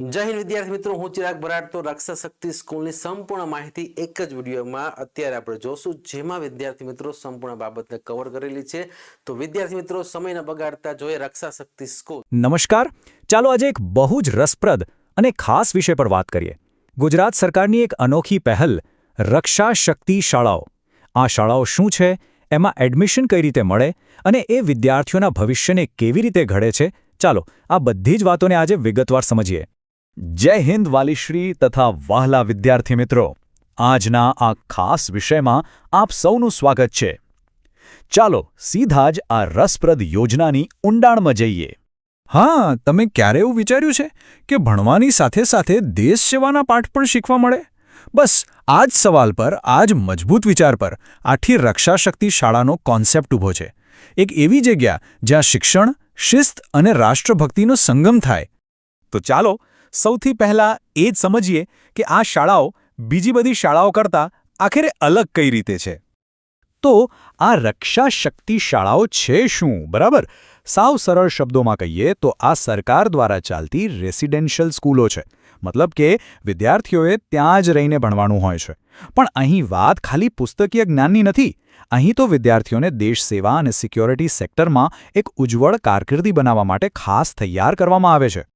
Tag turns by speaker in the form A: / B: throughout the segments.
A: જય હિન્દ વિદ્યાર્થી મિત્રો, હું ચિરાગ બરાડ. તો રક્ષા શક્તિ સ્કૂલની સંપૂર્ણ માહિતી એક જ વિડીયોમાં અત્યારે આપણે જોશું, જેમાં વિદ્યાર્થી મિત્રો સંપૂર્ણ બાબતને કવર કરેલી છે. તો વિદ્યાર્થી મિત્રો, સમય ન બગાડતા જોઈએ રક્ષા શક્તિ સ્કૂલ.
B: નમસ્કાર. ચાલો આજે એક બહુ જ રસપ્રદ અને ખાસ વિષય પર વાત કરીએ. ગુજરાત સરકારની એક અનોખી પહેલ, રક્ષા શક્તિ શાળાઓ. આ શાળાઓ શું છે, એમાં એડમિશન કઈ રીતે મળે અને એ વિદ્યાર્થીઓના ભવિષ્યને કેવી રીતે ઘડે છે, ચાલો આ બધી જ વાતોને આજે વિગતવાર સમજીએ. જય હિન્દ વાલીશ્રી તથા વહાલા વિદ્યાર્થી મિત્રો. આજના આ ખાસ વિષયમાં આપ સૌનું સ્વાગત છે. ચાલો સીધા જ આ રસપ્રદ યોજનાની ઊંડાણમાં જઈએ.
C: હા, તમે ક્યારે એવું વિચાર્યું છે કે ભણવાની સાથે સાથે દેશ સેવાના પાઠ પણ શીખવા મળે? બસ આ જ સવાલ પર, આ જ મજબૂત વિચાર પર આખી રક્ષા શક્તિ શાળાનો કોન્સેપ્ટ ઊભો છે. એક એવી જગ્યા જ્યાં શિક્ષણ, શિસ્ત અને રાષ્ટ્રભક્તિનો સંગમ થાય. તો ચાલો સૌથી પહેલા એ જ સમજીએ કે આ શાળાઓ બીજી બધી શાળાઓ કરતાં આખરે અલગ કઈ રીતે છે.
B: તો આ રક્ષા શક્તિ શાળાઓ છે શું, બરાબર? સાવ સરળ શબ્દોમાં કહીએ તો આ સરકાર દ્વારા ચાલતી રેસિડેન્શિયલ સ્કૂલો છે. મતલબ કે વિદ્યાર્થીઓએ ત્યાં જ રહીને ભણવાનું હોય છે. પણ અહીં વાત ખાલી પુસ્તકીય જ્ઞાનની નથી. અહીં તો વિદ્યાર્થીઓને દેશ સેવા અને સિક્યોરિટી સેક્ટરમાં એક ઉજ્જવળ કારકિર્દી બનાવવા માટે ખાસ તૈયાર કરવામાં આવે છે.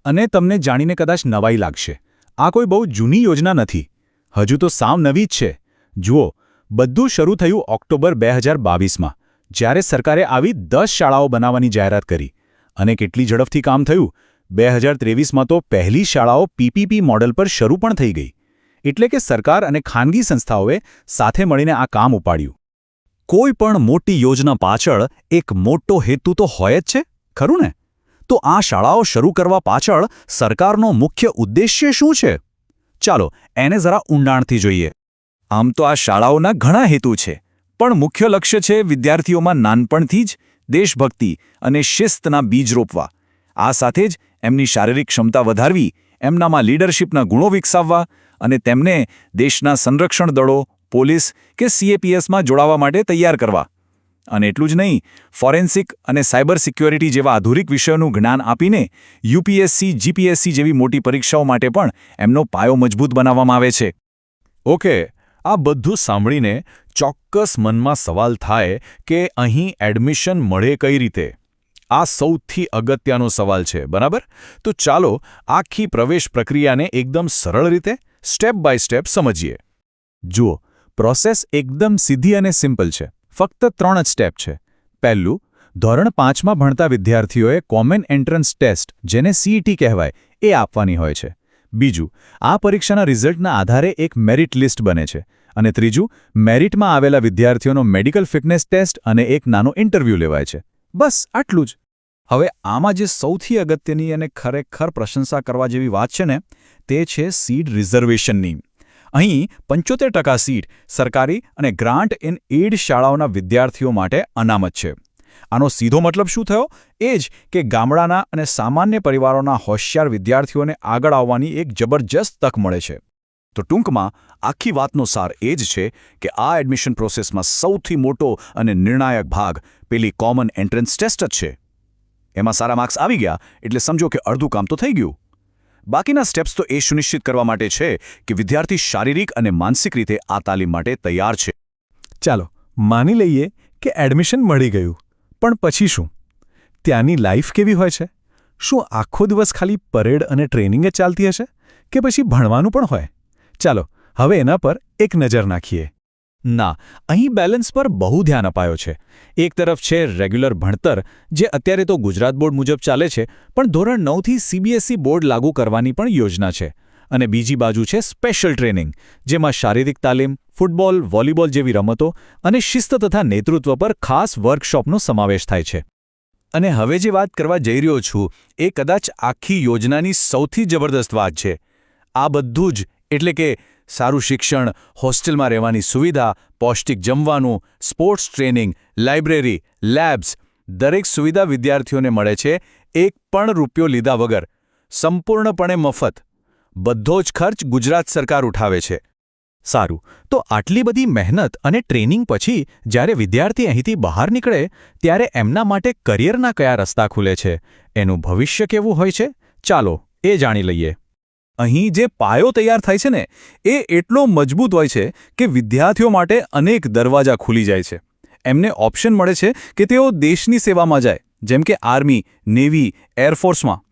B: અને તમને જાણીને કદાચ નવાઈ લાગશે, આ કોઈ બહુ જૂની યોજના નથી. હજુ તો સાવ નવી જ છે. જુઓ, બધું શરૂ થયું ઓક્ટોબર 2022માં, જ્યારે સરકારે આવી 10 શાળાઓ બનાવવાની જાહેરાત કરી. અને કેટલી ઝડપથી કામ થયું. 2023માં તો પહેલી શાળાઓ પીપીપી મોડેલ પર શરૂ પણ થઈ ગઈ. એટલે કે સરકાર અને ખાનગી સંસ્થાઓએ સાથે મળીને આ કામ ઉપાડ્યું. કોઈ પણ મોટી યોજના પાછળ એક મોટો હેતુ તો હોય જ છે, ખરું ને? તો આ શાળાઓ શરૂ કરવા પાછળ સરકારનો મુખ્ય ઉદ્દેશ્ય શું છે? ચાલો એને જરા ઊંડાણથી જોઈએ. આમ તો આ શાળાઓના ઘણા હેતુ છે, પણ મુખ્ય લક્ષ્ય છે વિદ્યાર્થીઓમાં નાનપણથી જ દેશભક્તિ અને શિસ્તના બીજ રોપવા. આ સાથે જ એમની શારીરિક ક્ષમતા વધારવી, એમનામાં લીડરશિપના ગુણો વિકસાવવા અને તેમને દેશના સંરક્ષણ દળો, પોલીસ કે CAPSમાં જોડાવા માટે તૈયાર કરવા. અને એટલું જ નહીં, ફોરેન્સિક અને સાયબર સિક્યોરિટી જેવા આધુનિક વિષયોનું જ્ઞાન આપીને UPSC, GPSC જેવી મોટી પરીક્ષાઓ માટે પણ એમનો પાયો મજબૂત બનાવવામાં આવે છે. ઓકે, આ બધું સાંભળીને ચોક્કસ મનમાં સવાલ થાય કે અહીં એડમિશન મળે કઈ રીતે? આ સૌથી અગત્યનો સવાલ છે, બરાબર? તો ચાલો આખી પ્રવેશ પ્રક્રિયાને એકદમ સરળ રીતે સ્ટેપ બાય સ્ટેપ સમજીએ. જુઓ, પ્રોસેસ એકદમ સીધી અને સિમ્પલ છે. ફક્ત 3 જ સ્ટેપ છે. પહેલું, ધોરણ 5માં ભણતા વિદ્યાર્થીઓએ કોમન એન્ટ્રન્સ ટેસ્ટ, જેને CET કહેવાય, એ આપવાની હોય છે. બીજું, આ પરીક્ષાના રિઝલ્ટના આધારે એક મેરિટ લિસ્ટ બને છે. અને ત્રીજું, મેરિટમાં આવેલા વિદ્યાર્થીઓનો મેડિકલ ફિટનેસ ટેસ્ટ અને એક નાનો ઇન્ટરવ્યૂ લેવાય છે. બસ આટલું જ. હવે આમાં જે સૌથી અગત્યની અને ખરેખર પ્રશંસા કરવા જેવી વાત છે ને, તે છે સીટ રિઝર્વેશનની. અહીં 75% સીટ સરકારી અને ગ્રાન્ટ ઇન એડ શાળાઓના વિદ્યાર્થીઓ માટે અનામત છે. આનો સીધો મતલબ શું થયો? એ જ કે ગામડાના અને સામાન્ય પરિવારોના હોશિયાર વિદ્યાર્થીઓને આગળ આવવાની એક જબરજસ્ત તક મળે છે. તો ટૂંકમાં આખી વાતનો સાર એ જ છે કે આ એડમિશન પ્રોસેસમાં સૌથી મોટો અને નિર્ણાયક ભાગ પેલી કોમન એન્ટ્રન્સ ટેસ્ટ જ છે. એમાં સારા માર્ક્સ આવી ગયા એટલે સમજો કે અડધું કામ તો થઈ ગયું. બાકીના સ્ટેપ્સ તો એ સુનિશ્ચિત કરવા માટે છે કે વિદ્યાર્થી શારીરિક અને માનસિક રીતે આ તાલીમ માટે તૈયાર છે.
C: ચાલો માની લઈએ કે એડમિશન મળી ગયું, પણ પછી શું? ત્યાંની લાઈફ કેવી હોય છે? શું આખો દિવસ ખાલી પરેડ અને ટ્રેનિંગ જ ચાલતી હશે કે પછી ભણવાનું પણ હોય? ચાલો હવે એના પર એક નજર નાખીએ. ના, અહીં બેલેન્સ પર બહુ ધ્યાન અપાયો છે. એક તરફ છે રેગ્યુલર ભણતર, જે અત્યારે તો ગુજરાત બોર્ડ મુજબ ચાલે છે, પણ ધોરણ 9થી CBSE બોર્ડ લાગુ કરવાની પણ યોજના છે. અને બીજી બાજુ છે સ્પેશિયલ ટ્રેનિંગ, જેમાં શારીરિક તાલીમ, ફૂટબોલ, વોલીબોલ જેવી રમતો અને શિસ્ત તથા નેતૃત્વ પર ખાસ વર્કશોપનો સમાવેશ થાય છે. અને હવે જે વાત કરવા જઈ રહ્યો છું, એ કદાચ આખી યોજનાની સૌથી જબરદસ્ત વાત છે. આ બધું જ એટલે કે સારું શિક્ષણ, હોસ્ટેલમાં રહેવાની સુવિધા, પૌષ્ટિક જમવાનું, સ્પોર્ટ્સ ટ્રેનિંગ, લાઇબ્રેરી, લેબ્સ, દરેક સુવિધા વિદ્યાર્થીઓને મળે છે, એક પણ રૂપિયો લીધા વગર, સંપૂર્ણપણે મફત. બધો જ ખર્ચ ગુજરાત સરકાર ઉઠાવે છે. સારું, તો આટલી બધી મહેનત અને ટ્રેનિંગ પછી જ્યારે વિદ્યાર્થી અહીંથી બહાર નીકળે, ત્યારે એમના માટે કરિયરના કયા રસ્તા ખુલે છે? એનું ભવિષ્ય કેવું હોય છે? ચાલો એ જાણી લઈએ. અહીં જે પાયો તૈયાર થાય છે ને એ એટલો મજબૂત હોય છે કે વિદ્યાર્થીઓ માટે અનેક દરવાજા ખુલી જાય છે. એમને ઓપ્શન મળે છે કે તેઓ દેશની સેવામાં જાય, જેમ કે આર્મી, નેવી, એરફોર્સમાં,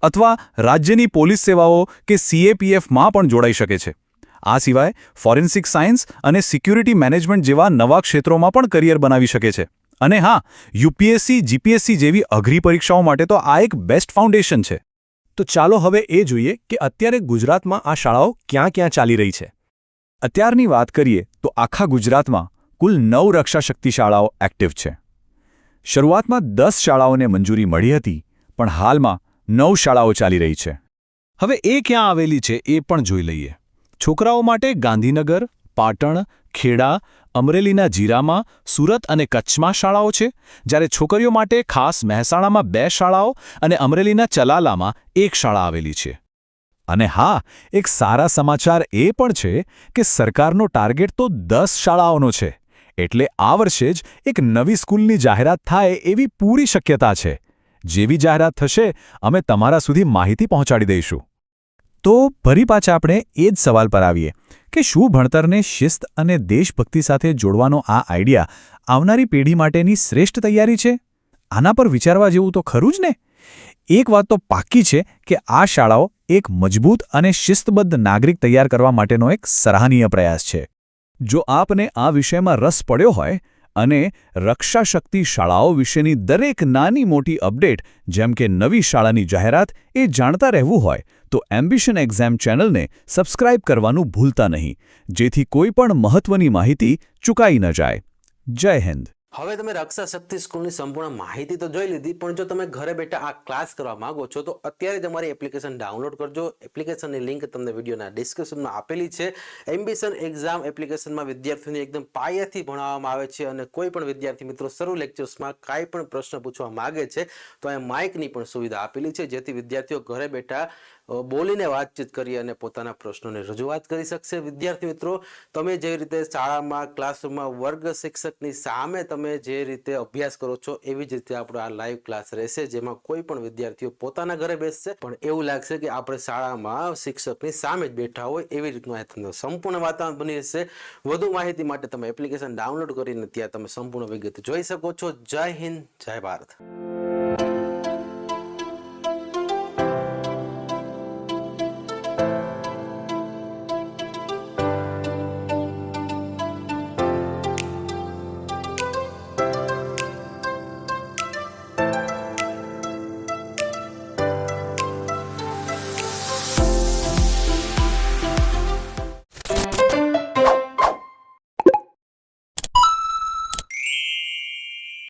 C: અથવા રાજ્યની પોલીસ સેવાઓ કે CAPFમાં પણ જોડાઈ શકે છે. આ સિવાય ફોરેન્સિક સાયન્સ અને સિક્યુરિટી મેનેજમેન્ટ જેવા નવા ક્ષેત્રોમાં પણ કરિયર બનાવી શકે છે. અને હા, UPSC, GPSC જેવી અઘરી પરીક્ષાઓ માટે તો આ એક બેસ્ટ ફાઉન્ડેશન છે.
B: તો ચાલો હવે એ જોઈએ કે અત્યારે ગુજરાતમાં આ શાળાઓ ક્યાં ક્યાં ચાલી રહી છે.
C: અત્યારની વાત કરીએ તો આખા ગુજરાતમાં કુલ 9 રક્ષાશક્તિ શાળાઓ એક્ટિવ છે. શરૂઆતમાં 10 શાળાઓને મંજૂરી મળી હતી, પણ હાલમાં 9 શાળાઓ ચાલી રહી છે.
B: હવે એ ક્યાં આવેલી છે એ પણ જોઈ લઈએ. છોકરાઓ માટે ગાંધીનગર, પાટણ, ખેડા, અમરેલીના જીરામાં, સુરત અને કચ્છમાં શાળાઓ છે, જ્યારે છોકરીઓ માટે ખાસ મહેસાણામાં 2 શાળાઓ અને અમરેલીના ચલાલામાં 1 શાળા આવેલી છે.
C: અને હા, એક સારા સમાચાર એ પણ છે કે સરકારનો ટાર્ગેટ તો 10 શાળાઓનો છે. એટલે આ વર્ષે જ એક નવી સ્કૂલની જાહેરાત થાય એવી પૂરી શક્યતા છે. જેવી જાહેરાત થશે, અમે તમારા સુધી માહિતી પહોંચાડી દઈશું. તો ફરી પાછા આપણે એ જ સવાલ પર આવીએ કે શું ભણતરને શિસ્ત અને દેશભક્તિ સાથે જોડવાનો આ આઈડિયા આવનારી પેઢી માટેની શ્રેષ્ઠ તૈયારી છે? આના પર વિચારવા જેવું તો ખરું જ ને? એક વાત તો પાક્કી છે કે આ શાળાઓ એક મજબૂત અને શિસ્તબદ્ધ નાગરિક તૈયાર કરવા માટેનો એક સરાહનીય પ્રયાસ છે. જો આપને આ વિષયમાં રસ પડ્યો હોય અને રક્ષાશક્તિ શાળાઓ વિશેની દરેક નાની મોટી અપડેટ, જેમ કે નવી શાળાની જાહેરાત, એ જાણતા રહેવું હોય તો એમ્બિશન એક્ઝામ ચેનલને સબસ્ક્રાઇબ કરવાનું ભૂલતા નહીં, જેથી કોઈ પણ મહત્વની માહિતી ચૂકાઈ ન જાય. જય હિન્દ.
A: હવે તમે રક્ષા શક્તિ સ્કૂલની સંપૂર્ણ માહિતી તો જોઈ લીધી, પણ જો તમે ઘરે બેઠા આ ક્લાસ કરવા માંગો છો તો અત્યારે તમારી એપ્લિકેશન ડાઉનલોડ કરજો. એપ્લિકેશનની લિંક તમને વિડીયોના ડિસ્ક્રિપ્શનમાં આપેલી છે. એમ્બિશન એક્ઝામ એપ્લિકેશનમાં વિદ્યાર્થીઓને એકદમ પાયાથી ભણાવવામાં આવે છે, અને કોઈ પણ વિદ્યાર્થી મિત્રો શરૂ લેક્ચર્સમાં કાંઈ પણ પ્રશ્ન પૂછવા માંગે છે તો અહીંયા માઇકની પણ સુવિધા આપેલી છે, જેથી વિદ્યાર્થીઓ ઘરે બેઠા બોલીને વાતચીત કરી અને પોતાના પ્રશ્નોને રજૂઆત કરી શકશે. વિદ્યાર્થી મિત્રો, તમે જે રીતે શાળામાં ક્લાસરૂમમાં વર્ગ શિક્ષકની સામે તમે જે રીતે અભ્યાસ કરો છો એવી જ રીતે આપણો આ લાઈવ ક્લાસ રહેશે, જેમાં કોઈ પણ વિદ્યાર્થીઓ પોતાના ઘરે બેસશે પણ એવું લાગશે કે આપણે શાળામાં શિક્ષકની સામે જ બેઠા હોય એવી રીતનું આ તમને સંપૂર્ણ વાતાવરણ બની રહેશે. વધુ માહિતી માટે તમે એપ્લિકેશન ડાઉનલોડ કરીને ત્યાં તમે સંપૂર્ણ વિગત જોઈ શકો છો. જય હિન્દ, જય ભારત.